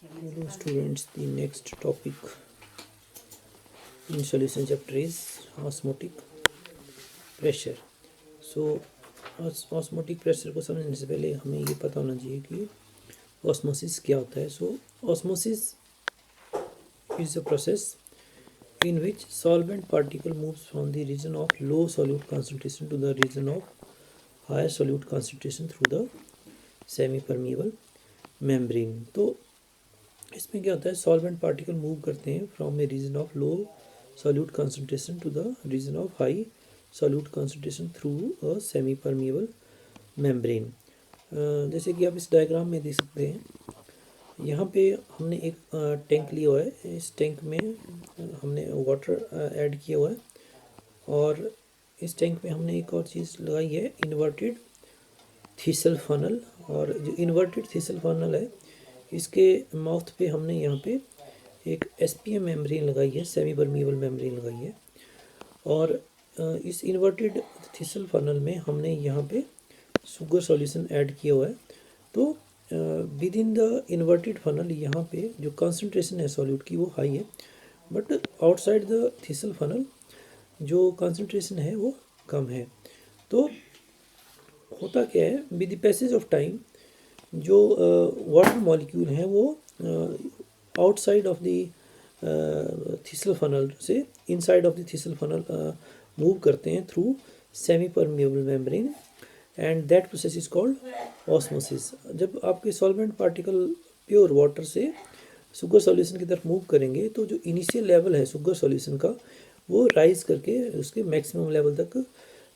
Hello students, the next topic in solution chapter is osmotic pressure. So osmotic pressure को समझने से पहले हमें ये पता होना चाहिए कि osmosis क्या होता है. So osmosis is a process in which solvent particle moves from the region of low solute concentration to the region of higher solute concentration through the semi permeable membrane. तो इसमें क्या होता है, सॉल्वेंट पार्टिकल मूव करते हैं from a region of low solute concentration to the region of high solute concentration through a semi permeable membrane. जैसे कि आप इस डायग्राम में देख सकते हैं, यहाँ पे हमने एक टैंक लिया हुआ है. इस टैंक में हमने वाटर ऐड किया हुआ है और इस टैंक में हमने एक और चीज़ लगाई है, इन्वर्टेड थीसल फनल. और जो इन्वर्टेड थीसल फनल है, इसके माउथ पे हमने यहाँ पे एक एसपीएम मेम्ब्रेन लगाई है, सेमी परमिएबल मेम्ब्रेन लगाई है. और इस इन्वर्टेड थीसल फनल में हमने यहाँ पे शुगर सॉल्यूशन ऐड किया हुआ है. तो with in the inverted funnel यहाँ पे जो कंसंट्रेशन है सॉल्यूट की वो हाई है, but outside the thistle funnel जो कंसंट्रेशन है वो कम है. तो होता क्या है, with the passage of time जो वाटर मॉलिक्यूल हैं वो outside of the thistle funnel से inside of the thistle funnel move करते हैं through semi permeable membrane, and that process is called osmosis. जब आपके सॉल्वेंट पार्टिकल प्योर वाटर से sugar solution की तरफ मूव करेंगे तो जो इनिशियल लेवल है शुगर सॉल्यूशन का वो राइज करके उसके मैक्सिमम लेवल तक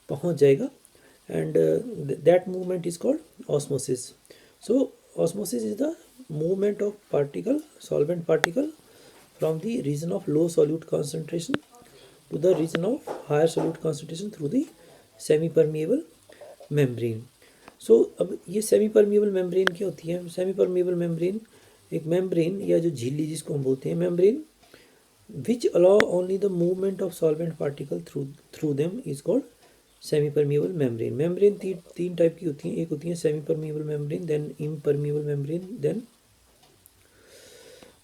पहुंच जाएगा, and that movement is called osmosis. So osmosis is the movement of solvent particle from the region of low solute concentration to the region of higher solute concentration through the semi-permeable membrane. So अब ये semi-permeable membrane क्या होती है? Semi-permeable membrane एक membrane या जो झिल्ली जिसको हम बोलते हैं membrane which allow only the movement of solvent particle through them is called semi permeable membrane. Membrane तीन टाइप की होती हैं. एक होती है semi permeable membrane, then impermeable membrane, then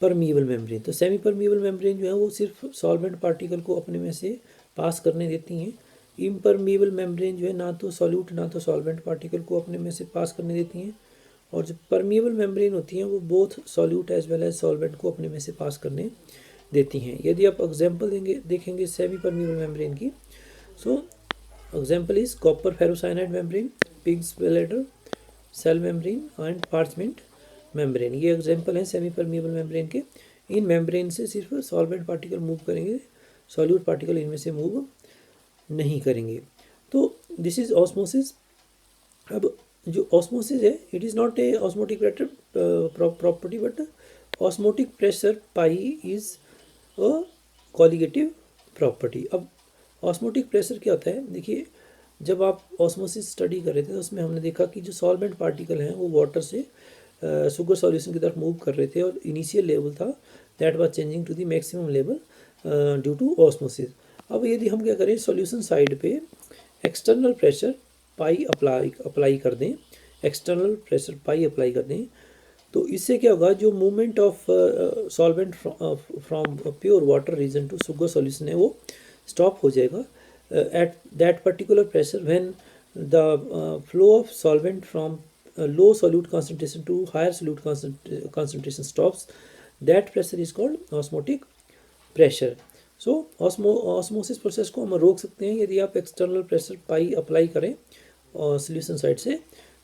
permeable membrane. तो सेमी परमिएबल मेम्ब्रेन जो है वो सिर्फ सॉल्वेंट पार्टिकल को अपने में से पास करने देती हैं. इम्परमिएबल मेम्ब्रेन जो है ना तो सॉल्यूट ना तो सॉल्वेंट पार्टिकल को अपने में से पास करने देती हैं. और जो परमिएबल मेम्ब्रेन होती हैं वो both solute as well as solvent को अपने में से पास करने देती हैं. यदि आप एग्जाम्पल देखेंगे सेमी परमिएबल मेम्ब्रेन की, सो example is copper ferrocyanide membrane, pig's bladder cell membrane and parchment membrane. ये एग्जाम्पल हैं सेमी परमिएबल मेम्ब्रेन के. इन मेम्ब्रेन से सिर्फ सॉल्वेंट पार्टिकल मूव करेंगे, सॉल्यूट पार्टिकल इनमें से मूव नहीं करेंगे. तो दिस इज ऑस्मोसिस. अब जो ऑस्मोसिस है, it is not a osmotic property but osmotic pressure pi is a colligative property. अब ऑस्मोटिक प्रेशर क्या होता है, देखिए जब आप ऑस्मोसिस स्टडी कर रहे थे तो उसमें हमने देखा कि जो सॉल्वेंट पार्टिकल हैं वो वाटर से शुगर सॉल्यूशन की तरफ मूव कर रहे थे और इनिशियल लेवल था that was changing to the maximum level due to osmosis. अब यदि हम क्या करें, सॉल्यूशन साइड पे एक्सटर्नल प्रेशर पाई अप्लाई कर दें, एक्सटर्नल प्रेशर पाई अप्लाई कर दें, तो इससे क्या होगा, जो movement of solvent from pure water region to sugar solution है वो स्टॉप हो जाएगा at that particular pressure. When the flow of solvent from low solute concentration to higher solute concentration stops, that pressure is called osmotic pressure. So osmosis process को हम रोक सकते हैं यदि आप एक्सटर्नल प्रेशर पाई अप्लाई करें solution side से.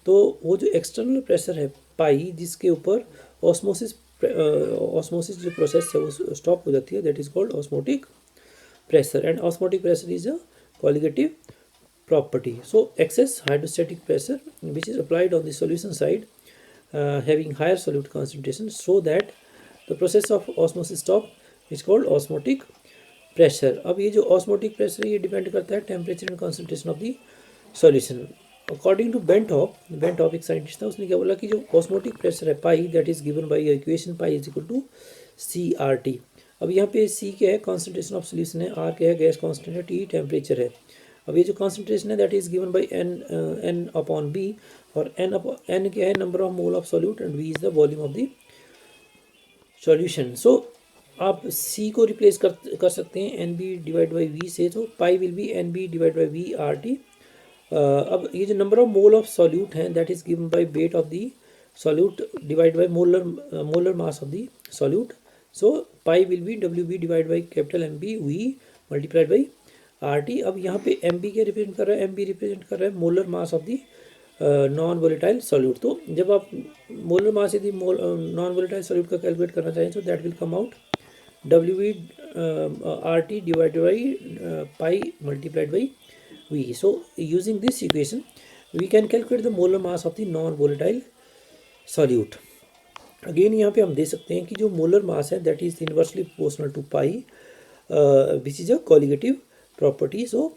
तो वो जो एक्सटर्नल प्रेशर है पाई जिसके ऊपर ऑस्मोसिस जो प्रोसेस है वो स्टॉप हो जाती है, that is called osmotic pressure, and osmotic pressure is a colligative property. So excess hydrostatic pressure which is applied on the solution side having higher solute concentration so that the process of osmosis stop is called osmotic pressure. अब ये जो osmotic pressure ये depend करता है temperature and concentration of the solution. According to बेंटॉप एक scientist था, उसने क्या बोला कि जो ऑस्मोटिक प्रेशर है pi that is given by equation pi is equal to CRT. अब यहाँ पे C क्या है, कॉन्सेंट्रेशन ऑफ सोल्यूशन है, R क्या है, गैस कांस्टेंट है, T टेम्परेचर है. अब ये जो कॉन्सेंट्रेशन है that is given by N upon B, और N क्या है, number of mole of solute, and V is the volume of the solution. So आप सी को रिप्लेस कर सकते हैं N B divide by V से, तो pi will be N B divide by V R T. अब ये जो number of mole of solute हैं that is given by weight of the solute divide by molar mass of the solute. So pi will be W B divide by capital M B V multiplied by R T. अब यहाँ पे M B क्या represent कर रहा है, M B represent कर रहा है molar mass of the non volatile solute. तो जब आप मोलर मास यदि नॉन वोलेटाइल सॉल्यूट का कैलकुलेट करना चाहें तो that will come out W we R T divided by pi multiplied by V. So using this equation we can calculate the molar mass of the non-volatile solute. Again यहाँ पे हम दे सकते हैं कि जो मोलर मास है that is inversely proportional to pi which is a colligative property. So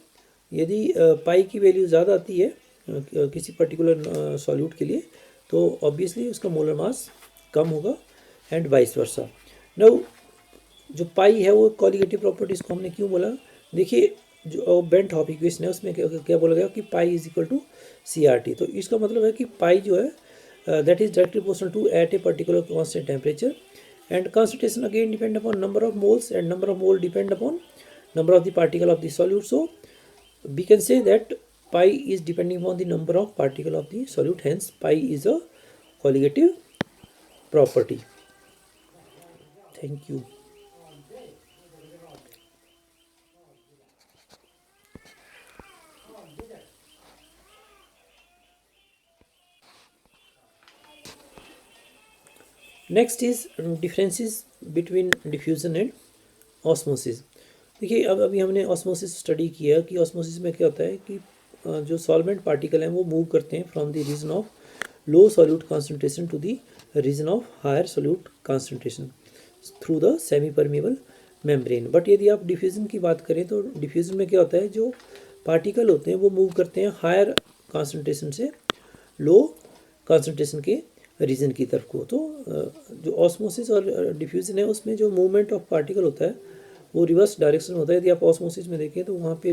यदि पाई की वैल्यू ज़्यादा आती है किसी पर्टिकुलर सॉल्यूट के लिए तो ऑब्वियसली उसका मोलर मास कम होगा एंड वाइस वर्सा। नाउ जो पाई है वो कॉलिगेटिव प्रॉपर्टीज़ को हमने क्यों बोला, देखिए जो बेंट हॉप इक्वेशन है उसमें क्या बोला गया कि pi is equal to C R T. तो इसका मतलब है कि पाई जो है that is directly proportional to at a particular constant temperature and concentration again depend upon number of moles and number of mole depend upon number of the particle of the solute. So we can say that pi is depending upon the number of particle of the solute, hence pi is a colligative property. Thank you. Next is differences between diffusion and osmosis. देखिए अब अभी हमने osmosis study किया कि osmosis में क्या होता है कि जो सॉल्वेंट पार्टिकल हैं वो मूव करते हैं from the region of low solute concentration to the region of higher solute concentration through the semi permeable membrane. But यदि आप डिफ्यूज़न की बात करें तो डिफ्यूज़न में क्या होता है, जो पार्टिकल होते हैं वो मूव करते हैं हायर कंसंट्रेशन से लो कंसंट्रेशन के रीजन की तरफ को। तो जो ऑस्मोसिस और डिफ्यूज़न है उसमें जो मूवमेंट ऑफ पार्टिकल होता है वो रिवर्स डायरेक्शन में होता है। यदि आप ऑस्मोसिस में देखें तो वहाँ पे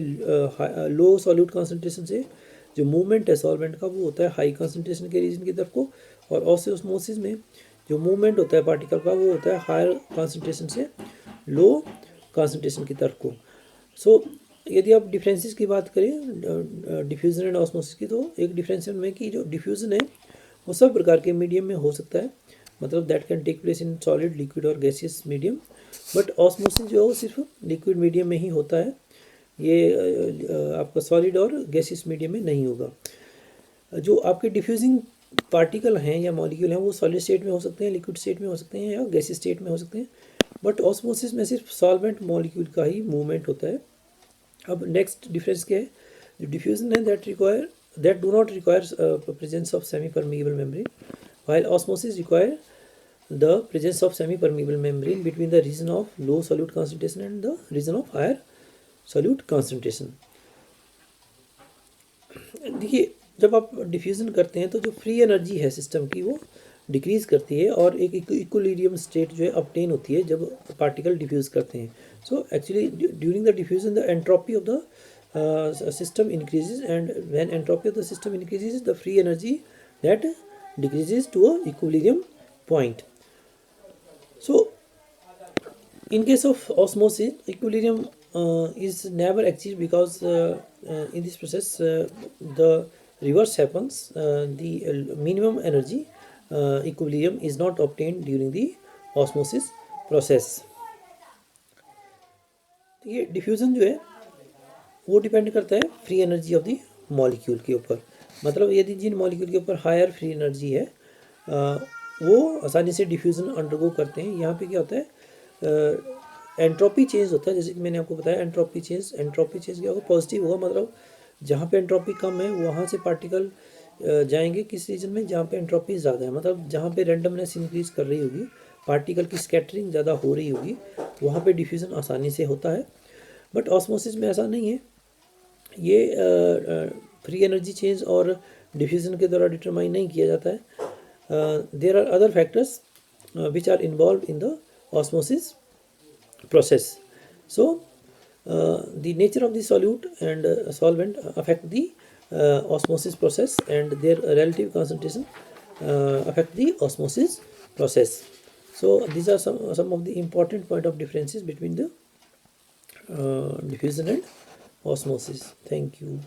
लो सॉल्यूट कंसंट्रेशन से जो मूवमेंट है सॉल्वेंट का वो होता है हाई कंसंट्रेशन के रीजन की तरफ को, और ऑस्मोसिस में जो मूवमेंट होता है पार्टिकल का वो होता है हायर कंसंट्रेशन से लो कंसंट्रेशन की तरफ को। सो यदि आप डिफरेंसेस की बात करें डिफ्यूज़न एंड ऑस्मोसिस की, तो एक डिफरेंस में कि जो डिफ्यूज़न है वो सब प्रकार के मीडियम में हो सकता है, मतलब that can take place in solid liquid और गैसियस मीडियम, बट ऑस्मोसिस जो है वो सिर्फ लिक्विड मीडियम में ही होता है, ये आपका सॉलिड और गैसियस मीडियम में नहीं होगा। जो आपके डिफ्यूजिंग पार्टिकल हैं या मॉलिक्यूल हैं वो सॉलिड स्टेट में हो सकते हैं, लिक्विड स्टेट में हो सकते हैं या गैसियस स्टेट में हो सकते हैं, बट ऑस्मोसिस में सिर्फ सॉल्वेंट मॉलिक्यूल का ही मूवमेंट होता है। अब नेक्स्ट डिफरेंस क्या है, जो डिफ्यूजन है that do not require presence of semi-permeable membrane, while osmosis require the presence of semi-permeable membrane between the region of low solute concentration and the region of higher solute concentration। देखिए जब आप diffusion करते हैं तो जो free energy है system की वो डिक्रीज़ करती है और एक इक्विलिब्रियम स्टेट जो है ऑब्टेन होती है जब पार्टिकल डिफ्यूज़ करते हैं। So actually during the diffusion the entropy of the system increases, and when entropy of the system increases the free energy that decreases to a equilibrium point. So in case of osmosis equilibrium is never achieved because in this process the reverse happens, the minimum energy equilibrium is not obtained during the osmosis process। तो ये diffusion जो है वो depend करता है free energy of the molecule के ऊपर, मतलब यदि जिन मॉलिक्यूल के ऊपर हायर फ्री एनर्जी है वो आसानी से डिफ्यूज़न अंडरगो करते हैं। यहाँ पे क्या होता है एंट्रोपी चेंज होता है, जैसे कि मैंने आपको बताया एंट्रोपी चेंज क्या होगा, पॉजिटिव होगा, मतलब जहाँ पे एंट्रोपी कम है वहाँ से पार्टिकल जाएंगे किस रीजन में जहाँ पे एंट्रोपी ज़्यादा है, मतलब जहाँ पे रैंडमनेस इंक्रीज कर रही होगी, पार्टिकल की स्कैटरिंग ज़्यादा हो रही होगी, वहाँ पे डिफ्यूज़न आसानी से होता है। बट ऑस्मोसिस में ऐसा नहीं है, ये फ्री एनर्जी चेंज और डिफ्यूज़न के द्वारा डिटरमाइन नहीं किया जाता है। There are other factors which are involve in the osmosis process। So the nature of the solute and solvent affect the osmosis process, and their relative concentration affect the osmosis process। So these are some of the important point of differences between the diffusion and osmosis. Thank you.